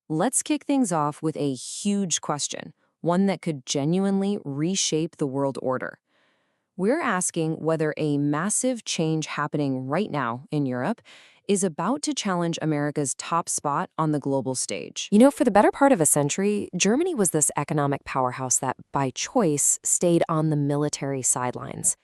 Let's kick things off with a huge question, one that could genuinely reshape the world order. We're asking whether a massive change happening right now in Europe is about to challenge America's top spot on the global stage. For the better part of a century, Germany was this economic powerhouse that, by choice, stayed on the military sidelines.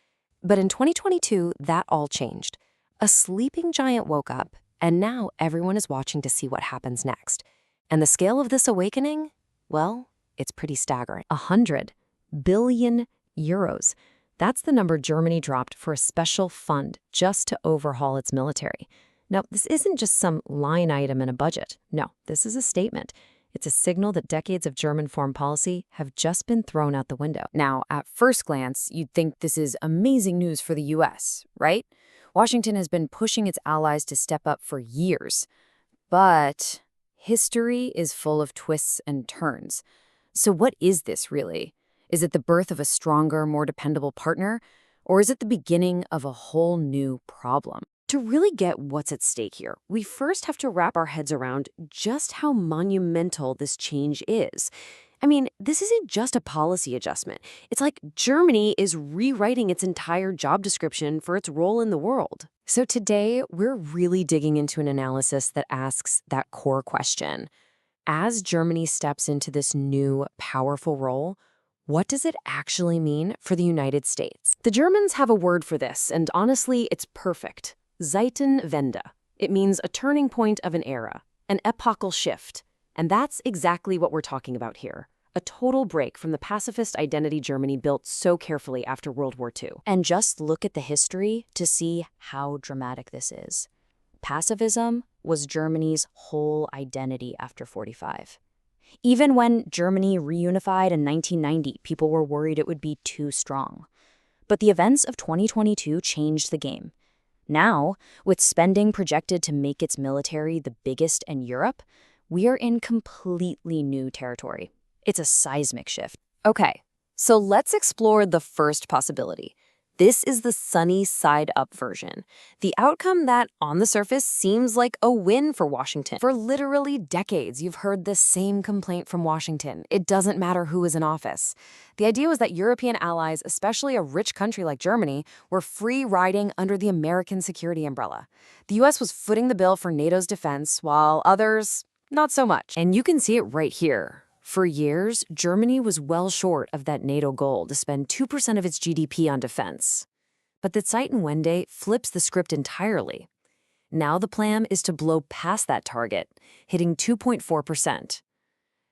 But in 2022, that all changed. A sleeping giant woke up, and now everyone is watching to see what happens next. And the scale of this awakening? Well, it's pretty staggering. 100 billion euros. That's the number Germany dropped for a special fund just to overhaul its military. Now, this isn't just some line item in a budget. No, this is a statement. It's a signal that decades of German foreign policy have just been thrown out the window. Now, at first glance, you'd think this is amazing news for the US, right? Washington has been pushing its allies to step up for years. But history is full of twists and turns. So what is this really? Is it the birth of a stronger, more dependable partner? Or is it the beginning of a whole new problem? To really get what's at stake here, we first have to wrap our heads around just how monumental this change is. I mean, this isn't just a policy adjustment. It's like Germany is rewriting its entire job description for its role in the world. So today, we're really digging into an analysis that asks that core question. As Germany steps into this new, powerful role, what does it actually mean for the United States? The Germans have a word for this, and honestly, it's perfect. Zeitenwende. It means a turning point of an era, an epochal shift. And that's exactly what we're talking about here. A total break from the pacifist identity Germany built so carefully after World War II. And just look at the history to see how dramatic this is. Pacifism was Germany's whole identity after 45. Even when Germany reunified in 1990, people were worried it would be too strong. But the events of 2022 changed the game. Now, with spending projected to make its military the biggest in Europe, we are in completely new territory. It's a seismic shift. Okay, so let's explore the first possibility. This is the sunny side-up version. The outcome that, on the surface, seems like a win for Washington. For literally decades, you've heard the same complaint from Washington. It doesn't matter who is in office. The idea was that European allies, especially a rich country like Germany, were free riding under the American security umbrella. The US was footing the bill for NATO's defense, while others, not so much. And you can see it right here. For years, Germany was well short of that NATO goal to spend 2% of its GDP on defense. But the Zeitenwende flips the script entirely. Now the plan is to blow past that target, hitting 2.4%.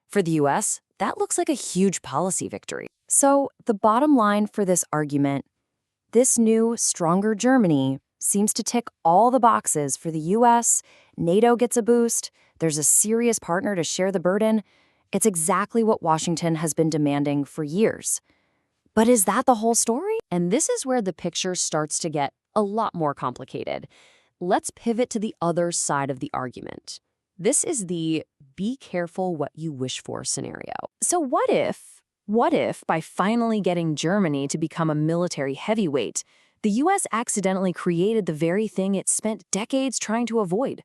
For the US, that looks like a huge policy victory. So the bottom line for this argument, this new, stronger Germany seems to tick all the boxes for the US. NATO gets a boost. There's a serious partner to share the burden. It's exactly what Washington has been demanding for years. But is that the whole story? And this is where the picture starts to get a lot more complicated. Let's pivot to the other side of the argument. This is the be careful what you wish for scenario. So what if by finally getting Germany to become a military heavyweight, the US accidentally created the very thing it spent decades trying to avoid?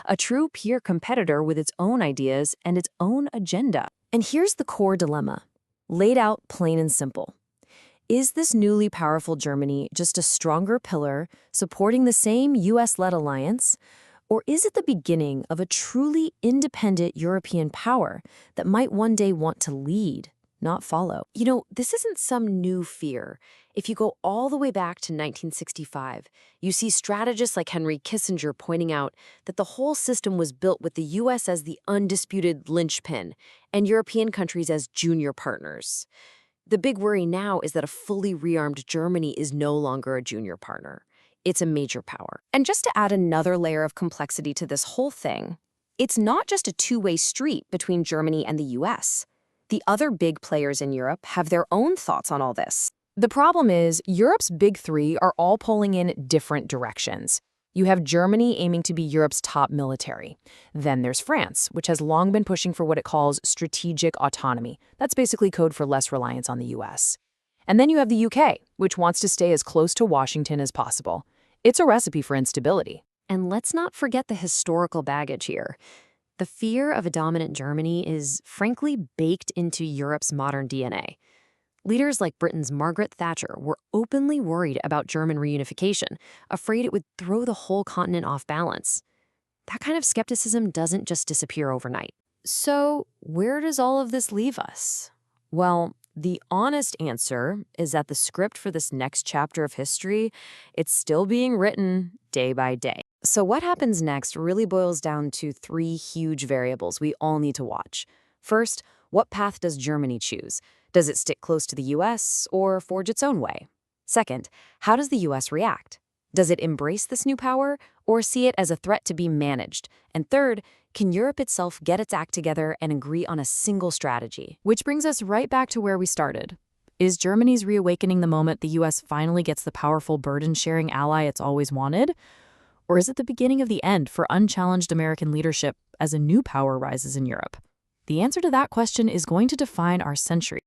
A true peer competitor with its own ideas and its own agenda. And here's the core dilemma, laid out plain and simple. Is this newly powerful Germany just a stronger pillar supporting the same US-led alliance? Or is it the beginning of a truly independent European power that might one day want to lead, not follow? This isn't some new fear. If you go all the way back to 1965, you see strategists like Henry Kissinger pointing out that the whole system was built with the US as the undisputed linchpin and European countries as junior partners. The big worry now is that a fully rearmed Germany is no longer a junior partner. It's a major power. And just to add another layer of complexity to this whole thing, it's not just a two-way street between Germany and the US. The other big players in Europe have their own thoughts on all this. The problem is, Europe's big three are all pulling in different directions. You have Germany aiming to be Europe's top military. Then there's France, which has long been pushing for what it calls strategic autonomy. That's basically code for less reliance on the US. And then you have the UK, which wants to stay as close to Washington as possible. It's a recipe for instability. And let's not forget the historical baggage here. The fear of a dominant Germany is frankly baked into Europe's modern DNA. Leaders like Britain's Margaret Thatcher were openly worried about German reunification, afraid it would throw the whole continent off balance. That kind of skepticism doesn't just disappear overnight. So, where does all of this leave us? Well, the honest answer is that the script for this next chapter of history, it's still being written day by day. So what happens next really boils down to three huge variables we all need to watch. First, what path does Germany choose? Does it stick close to the US or forge its own way? Second, how does the US react? Does it embrace this new power or see it as a threat to be managed? And third, can Europe itself get its act together and agree on a single strategy? Which brings us right back to where we started. Is Germany's reawakening the moment the US finally gets the powerful burden-sharing ally it's always wanted? Or is it the beginning of the end for unchallenged American leadership as a new power rises in Europe? The answer to that question is going to define our century.